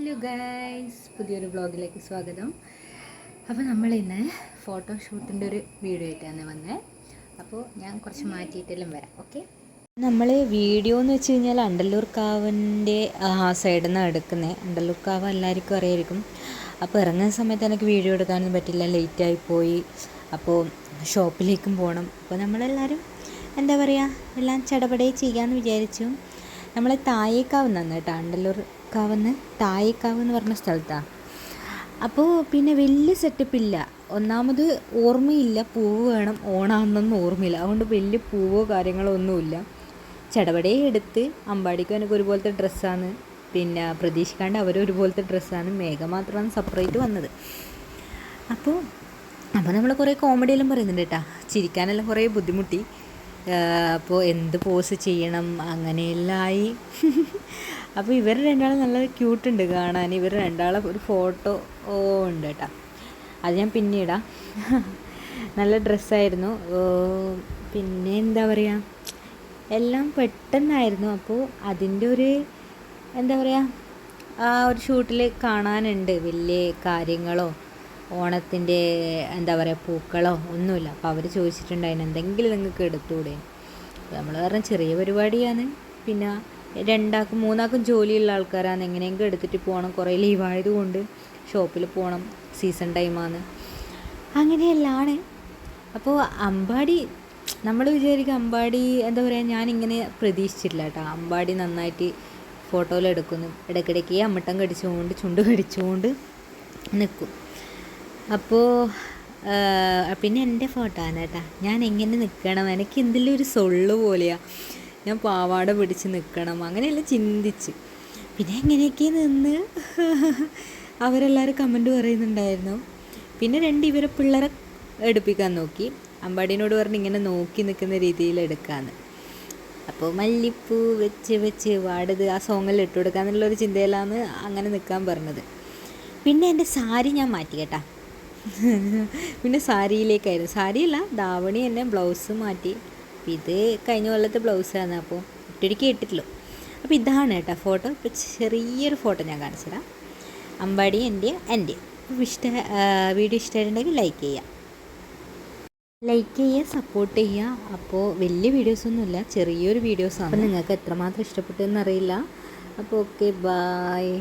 Hello guys, പുതിയൊരു വ്ളോഗിലേക്ക് സ്വാഗതം. അപ്പോൾ നമ്മളിന്ന് ഫോട്ടോഷൂട്ടിൻ്റെ ഒരു വീഡിയോ ആയിട്ടാണ് വന്നത്. അപ്പോൾ ഞാൻ കുറച്ച് മാറ്റിയിട്ടെല്ലാം വരാം. ഓക്കെ, നമ്മൾ വീഡിയോ എന്ന് വെച്ച് കഴിഞ്ഞാൽ അണ്ടല്ലൂർ കാവിൻ്റെ സൈഡിൽ നിന്നാണ് എടുക്കുന്നത്. അണ്ടല്ലൂർ കാവ് എല്ലാവർക്കും അറിയായിരിക്കും. അപ്പോൾ ഇറങ്ങുന്ന സമയത്ത് എനിക്ക് വീഡിയോ എടുക്കാനൊന്നും പറ്റില്ല, ലേറ്റായിപ്പോയി. അപ്പോൾ ഷോപ്പിലേക്കും പോകണം. അപ്പോൾ നമ്മളെല്ലാവരും എന്താ പറയുക, എല്ലാം ചടപടയെ ചെയ്യാമെന്ന് വിചാരിച്ചു. നമ്മൾ തായേക്കാവ് നിന്നാണ് കേട്ടോ, അണ്ടല്ലൂർ കാവെന്ന് തായേക്കാവ് എന്ന് പറഞ്ഞ സ്ഥലത്താണ്. അപ്പോൾ പിന്നെ വലിയ സെറ്റപ്പില്ല. ഒന്നാമത് ഓർമ്മയില്ല, പൂവ് വേണം, ഓണാണെന്നൊന്നും ഓർമ്മയില്ല. അതുകൊണ്ട് വലിയ പൂവോ കാര്യങ്ങളോ ഒന്നുമില്ല. ചടപടയെ എടുത്ത് അമ്പാടിക്കും എനിക്ക് ഒരുപോലത്തെ ഡ്രസ്സാണ്, പിന്നെ പ്രതീക്ഷിക്കാണ്ട് അവരും ഒരുപോലത്തെ ഡ്രസ്സാണ്. മേഘ മാത്രമാണ് സെപ്പറേറ്റ് വന്നത്. അപ്പോൾ നമ്മൾ കുറേ കോമഡിയെല്ലാം പറയുന്നുണ്ട് കേട്ടോ, ചിരിക്കാനെല്ലാം കുറേ ബുദ്ധിമുട്ടി. അപ്പോൾ എന്ത് പോസ് ചെയ്യണം അങ്ങനെയെല്ലാം ആയി. അപ്പോൾ ഇവർ രണ്ടാളും നല്ല ക്യൂട്ടുണ്ട് കാണാൻ. ഇവർ രണ്ടാളും ഒരു ഫോട്ടോ ഉണ്ട് കേട്ടോ, അത് ഞാൻ പിന്നീടാം. നല്ല ഡ്രസ്സായിരുന്നു. പിന്നെ എന്താ പറയുക, എല്ലാം പെട്ടെന്നായിരുന്നു. അപ്പോൾ അതിൻ്റെ ഒരു എന്താ പറയുക, ആ ഒരു ഷൂട്ടിൽ കാണാനുണ്ട്. വലിയ കാര്യങ്ങളോ ഓണത്തിൻ്റെ എന്താ പറയുക പൂക്കളോ ഒന്നുമില്ല. അപ്പോൾ അവർ ചോദിച്ചിട്ടുണ്ടായിരുന്നു എന്തെങ്കിലും നിങ്ങൾക്ക് എടുത്തുകൂടെ. നമ്മൾ പറഞ്ഞ ചെറിയ പരിപാടിയാണ്, പിന്നെ രണ്ടാൾക്കും മൂന്നാൾക്കും ജോലിയുള്ള ആൾക്കാരാണ്, എങ്ങനെയെങ്കിലും എടുത്തിട്ട് പോകണം. കുറേ ലീവായതുകൊണ്ട് ഷോപ്പിൽ പോകണം, സീസൺ ടൈമാണ്, അങ്ങനെയെല്ലാണ്. അപ്പോൾ അമ്പാടി നമ്മൾ വിചാരിക്കും അമ്പാടി എന്താ പറയുക, ഞാനിങ്ങനെ പ്രതീക്ഷിച്ചിട്ടില്ല കേട്ടോ. അമ്പാടി നന്നായിട്ട് ഫോട്ടോയിലെടുക്കുന്നു, ഇടയ്ക്കിടയ്ക്ക് അമ്മട്ടം കടിച്ചുകൊണ്ട് ചുണ്ട് കടിച്ചുകൊണ്ട് നിൽക്കും. അപ്പോൾ പിന്നെ എൻ്റെ ഫോട്ടോ ആണ് കേട്ടോ. ഞാൻ എങ്ങനെ നിൽക്കണം, എനിക്ക് എന്തെങ്കിലും ഒരു സൊള്ളു പോലെയാണ്. ഞാൻ പാവാട പിടിച്ച് നിൽക്കണം, അങ്ങനെയെല്ലാം ചിന്തിച്ച് പിന്നെ എങ്ങനെയൊക്കെ നിന്ന് അവരെല്ലാവരും കമൻറ്റ് പറയുന്നുണ്ടായിരുന്നു. പിന്നെ ഇവരെ പിള്ളേരെ എടുപ്പിക്കാൻ നോക്കി. അമ്പാടിനോട് പറഞ്ഞ് ഇങ്ങനെ നോക്കി നിൽക്കുന്ന രീതിയിൽ എടുക്കാമെന്ന്. അപ്പോൾ മല്ലിപ്പൂ വെച്ച് വാടത് ആ സോങ്ങിൽ ഇട്ട് കൊടുക്കുക എന്നുള്ളൊരു ചിന്തയിലാണ് അങ്ങനെ നിൽക്കാൻ പറഞ്ഞത്. പിന്നെ എൻ്റെ സാരി ഞാൻ മാറ്റി കേട്ടോ. പിന്നെ സാരിയിലേക്കായിരുന്നു, സാരിയല്ല ധാവണി തന്നെ, ബ്ലൗസ് മാറ്റി. ഇത് കഴിഞ്ഞ കൊല്ലത്തെ ബ്ലൗസാണ്, അപ്പോൾ ഒറ്റയ്ക്ക് ഇട്ടിട്ടുള്ളൂ. അപ്പോൾ ഇതാണ് കേട്ടോ ഫോട്ടോ. ഇപ്പോൾ ചെറിയൊരു ഫോട്ടോ ഞാൻ കാണിച്ചുതരാം, അമ്പാടി എൻ്റെ. വീഡിയോ ഇഷ്ടമായിട്ടുണ്ടെങ്കിൽ ലൈക്ക് ചെയ്യുക, സപ്പോർട്ട് ചെയ്യുക. അപ്പോൾ വലിയ വീഡിയോസൊന്നുമില്ല, ചെറിയൊരു വീഡിയോസാണ്. അപ്പോൾ നിങ്ങൾക്ക് എത്രമാത്രം ഇഷ്ടപ്പെട്ടു എന്നറിയില്ല. അപ്പോൾ ഓക്കെ, ബായ്.